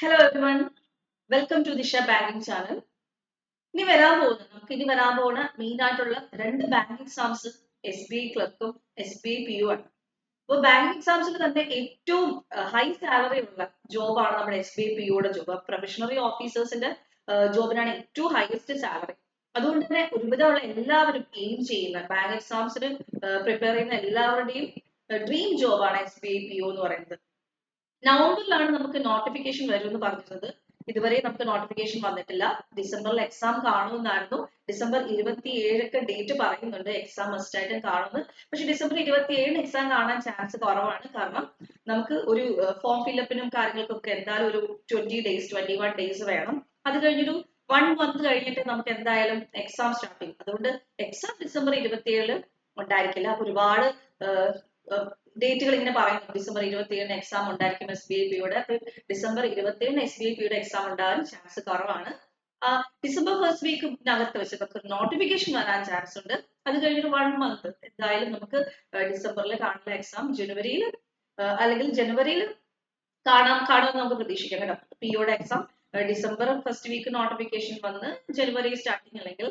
Hello everyone, welcome to Disha Banking Channel. നമുക്ക് ഇനി വരാൻ പോകുന്ന മെയിൻ ആയിട്ടുള്ള രണ്ട് banking exams SBI ക്ലർക്കും SBI PO ആണ്. അപ്പോൾ ബാങ്കിങ് എക്സാംസിൽ തന്നെ ഏറ്റവും ഹൈ സാലറി ഉള്ള ജോബാണ് നമ്മുടെ SBI POയുടെ ജോബ്. പ്രൊഫഷണറി ഓഫീസേഴ്സിന്റെ ജോബിനാണ് ഏറ്റവും ഹയസ്റ്റ് സാലറി. അതുകൊണ്ട് തന്നെ ഒരുവിധമുള്ള എല്ലാവരും എയിം ചെയ്യുന്ന ബാങ്ക് എക്സാംസിന് പ്രിപ്പയർ ചെയ്യുന്ന എല്ലാവരുടെയും ഡ്രീം ജോബാണ് SBI PO എന്ന് പറയുന്നത്. നവംബറിലാണ് നമുക്ക് നോട്ടിഫിക്കേഷൻ വരുമെന്ന് പറഞ്ഞിരുന്നത്. ഇതുവരെ നമുക്ക് നോട്ടിഫിക്കേഷൻ വന്നിട്ടില്ല. ഡിസംബറിൽ എക്സാം കാണുമെന്നായിരുന്നു. ഡിസംബർ 27 ഡേറ്റ് പറയുന്നുണ്ട് എക്സാം മസ്റ്റ് ആയിട്ടും കാണുമെന്ന്. പക്ഷെ ഡിസംബർ 27 എക്സാം കാണാൻ ചാൻസ് കുറവാണ്. കാരണം നമുക്ക് ഒരു ഫോം ഫില്ലപ്പിനും കാര്യങ്ങൾക്കൊക്കെ എന്തായാലും ഒരു 21 ഡേയ്സ് വേണം. അത് കഴിഞ്ഞൊരു 1 മന്ത് കഴിഞ്ഞിട്ട് നമുക്ക് എന്തായാലും എക്സാം സ്റ്റാർട്ട് ചെയ്യും. അതുകൊണ്ട് എക്സാം ഡിസംബർ 27 ഉണ്ടായിരിക്കില്ല. അപ്പൊ ഒരുപാട് ഡേറ്റുകൾ ഇങ്ങനെ പറയുന്നു. ഡിസംബർ 27 എക്സാം ഉണ്ടായിരിക്കും SBI POയുടെ. ഡിസംബർ 27 SBI POയുടെ എക്സാം ഉണ്ടാകാൻ ചാൻസ് കുറവാണ്. ഡിസംബർ ഫസ്റ്റ് വീക്കിനകത്ത് വെച്ച് നമുക്ക് നോട്ടിഫിക്കേഷൻ വരാൻ ചാൻസ് ഉണ്ട്. അത് കഴിഞ്ഞൊരു 1 മന്ത് എന്തായാലും നമുക്ക് ഡിസംബറിൽ കാണുന്ന എക്സാം ജനുവരിയിൽ അല്ലെങ്കിൽ ജനുവരിയിൽ കാണുമെന്ന് നമുക്ക് പ്രതീക്ഷിക്കാം കേട്ടോ. POയുടെ exam December first week notification വന്ന് ജനുവരി സ്റ്റാർട്ടിങ് അല്ലെങ്കിൽ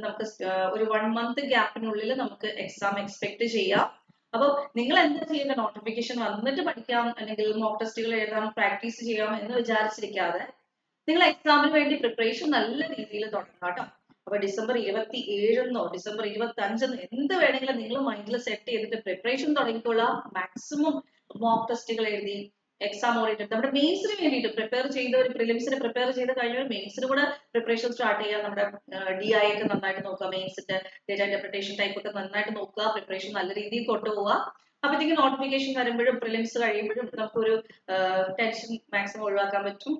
നമുക്ക് ഒരു 1 മന്ത് ഗ്യാപ്പിനുള്ളിൽ നമുക്ക് എക്സാം എക്സ്പെക്ട് ചെയ്യാം. അപ്പോൾ നിങ്ങൾ എന്താ ചെയ്യുക, നോട്ടിഫിക്കേഷൻ വന്നിട്ട് പഠിക്കാം അല്ലെങ്കിൽ മോക്ക് ടെസ്റ്റുകൾ എഴുതാം പ്രാക്ടീസ് ചെയ്യാം എന്ന് വിചാരിച്ചിരിക്കാതെ നിങ്ങൾ എക്സാമിന് വേണ്ടി പ്രിപ്പറേഷൻ നല്ല രീതിയിൽ തുടങ്ങാം കേട്ടോ. അപ്പൊ ഡിസംബർ 27 ഡിസംബർ 25 എന്ത് വേണമെങ്കിലും നിങ്ങൾ മൈൻഡിൽ സെറ്റ് ചെയ്തിട്ട് പ്രിപ്പറേഷൻ തുടങ്ങിക്കൊള്ളാം. മാക്സിമം മോക്ക് ടെസ്റ്റുകൾ എഴുതി എക്സാം ഓറിയന്റഡ് നമ്മുടെ മെയിൻസിന് വേണ്ടിയിട്ട് പ്രിപ്പയർ ചെയ്ത ഒരു പ്രിലിംസിന് പ്രിപ്പയർ ചെയ്ത് കഴിഞ്ഞാൽ മെയിൻസിന് കൂടെ പ്രിപ്പറേഷൻ സ്റ്റാർട്ട് ചെയ്യാം. നമ്മുടെ DI ഒക്കെ നന്നായിട്ട് നോക്കുക, മെയിൻസിന്റെ ഡേറ്റ ഇന്റർപ്രിട്ടേഷൻ ടൈപ്പ് ഒക്കെ നന്നായിട്ട് നോക്കുക, പ്രിപ്പറേഷൻ നല്ല രീതിയിൽ കൊണ്ടുപോവുക. അപ്പോഴത്തേക്ക് നോട്ടിഫിക്കേഷൻ വരുമ്പോഴും പ്രിലിംസ് കഴിയുമ്പോഴും നമുക്കൊരു ടെൻഷൻ മാക്സിമം ഒഴിവാക്കാൻ പറ്റും.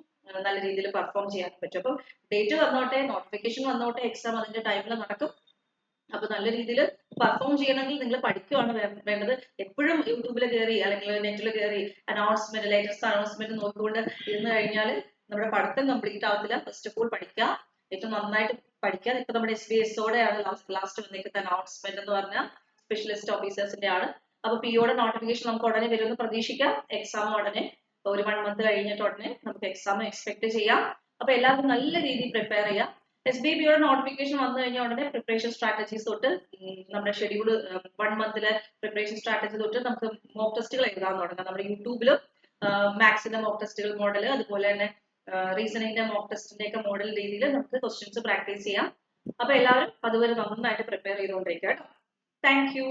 നല്ല രീതിയിൽ പെർഫോം ചെയ്യാൻ പറ്റും. അപ്പം ഡേറ്റ് വന്നോട്ടെ, നോട്ടിഫിക്കേഷൻ വന്നോട്ടെ, എക്സാം അതിന്റെ ടൈമിൽ നടക്കും. അപ്പൊ നല്ല രീതിയിൽ പെർഫോം ചെയ്യണമെങ്കിൽ നിങ്ങൾ പഠിക്കുകയാണ് വേണ്ടത്. എപ്പോഴും യൂട്യൂബിൽ കയറി അല്ലെങ്കിൽ നെറ്റിൽ കയറി അനൗൺസ്മെന്റ് ലേറ്റസ്റ്റ് അനൗൺസ്മെന്റ് നോക്കിക്കൊണ്ട് ഇരുന്ന് കഴിഞ്ഞാൽ നമ്മുടെ പഠിത്തം കംപ്ലീറ്റ് ആവത്തില്ല. ഫസ്റ്റ് ഓഫ് ഓൾ പഠിക്കുക, ഏറ്റവും നന്നായിട്ട് പഠിക്കുക. ഇപ്പൊ നമ്മുടെ SBSOടെ ആണ് ലാസ്റ്റ് വന്നിരിക്കുന്ന അനൗൺസ്മെന്റ് എന്ന് പറഞ്ഞാൽ സ്പെഷ്യലിസ്റ്റ് ഓഫീസേഴ്സിന്റെ ആണ്. അപ്പൊ POയുടെ നോട്ടിഫിക്കേഷൻ നമുക്ക് ഉടനെ വരുമെന്ന് പ്രതീക്ഷിക്കാം. എക്സാം ഉടനെ ഒരു 1 മന്ത് കഴിഞ്ഞിട്ട് ഉടനെ നമുക്ക് എക്സാം എക്സ്പെക്ട് ചെയ്യാം. അപ്പൊ എല്ലാവരും നല്ല രീതിയിൽ പ്രിപ്പയർ ചെയ്യാം. SBI POയുടെ നോട്ടിഫിക്കേഷൻ വന്നു കഴിഞ്ഞാൽ ഉടനെ പ്രിപ്പറേഷൻ സ്ട്രാറ്റജീസ് തൊട്ട് നമ്മുടെ ഷെഡ്യൂൾ 1 മന്തിലെ പ്രിപ്പറേഷൻ സ്ട്രാറ്റജി തൊട്ട് നമുക്ക് മോക്ക് ടെസ്റ്റുകൾ എഴുതാൻ തുടങ്ങാം. നമ്മുടെ യൂട്യൂബിലും മാത്സിന്റെ മോക്ക് ടെസ്റ്റുകൾ മോഡൽ, അതുപോലെ തന്നെ റീസണിങ്ങിന്റെ മോക്ക് ടെസ്റ്റിന്റെ ഒക്കെ മോഡൽ രീതിയിൽ നമുക്ക് ക്വസ്റ്റ്യൻസ് പ്രാക്ടീസ് ചെയ്യാം. അപ്പൊ എല്ലാവരും അതുവരെ നന്നായിട്ട് പ്രിപ്പയർ ചെയ്തുകൊണ്ടിരിക്കുക കേട്ടോ. Thank you.